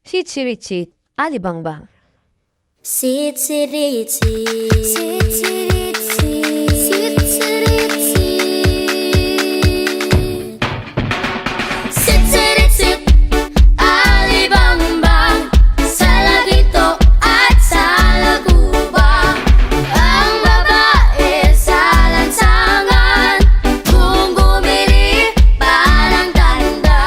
Sitsirichi, Alibangbang. Sitsirichi, sitsirichi, sitsirichi, sitsirichi, alibangbang, sa lagito at sa lagubang. Ang babae sa lansangan, kung gumiri parang tanda.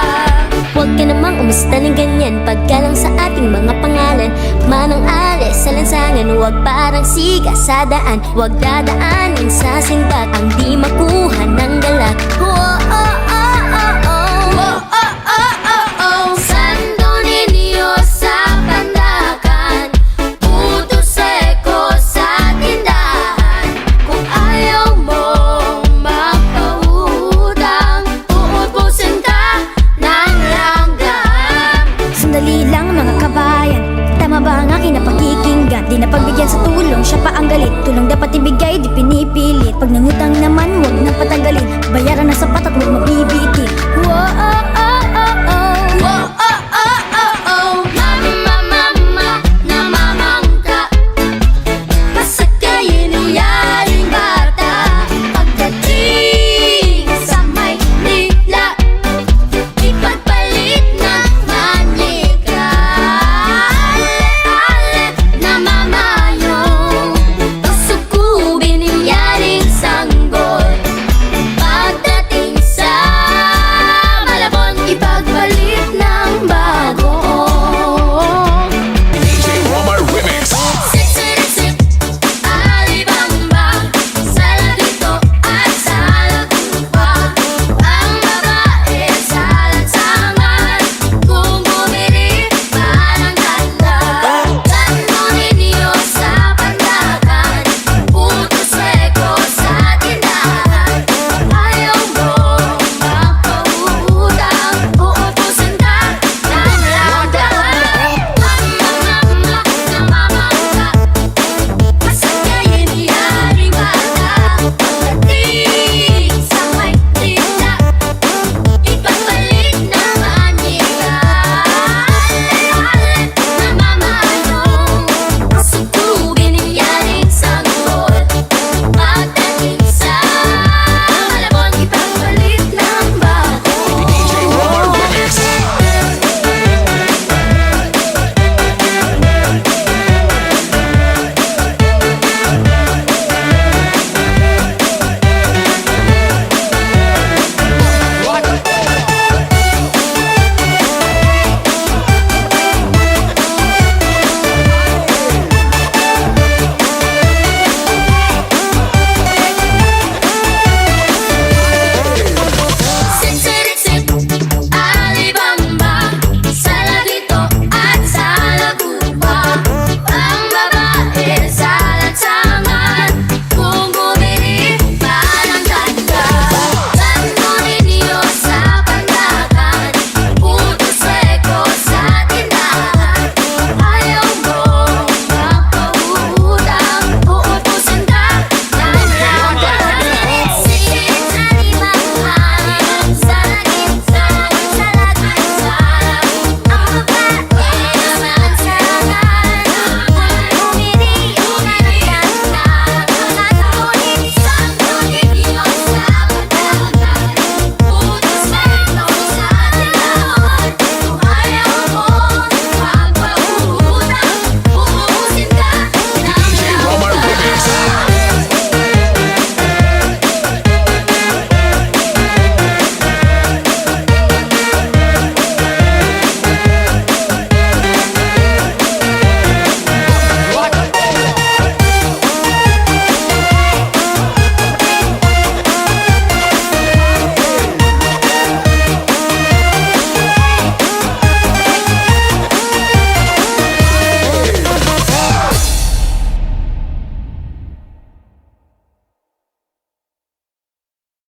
Huwag ka namang umista ng ganyan, paggalang sa ating mga pangalan. Manang alis sa lansangan, huwag parang siga sa daan. Huwag dadaanin sa sinbad ang di makuha ng galak. Oh, oh, oh, oh, oh. Oh, oh, oh, oh, oh. Sando ninyo sa pandakan, puto seko sa tindahan. Kung ayaw mong magpautang, uubusin ka ng langgam. Sandali lang mga kabayan, tama ba ang aking napakikinggan? Di na pagbigyan sa tulong, siya pa ang galit. Tulong dapat ibigay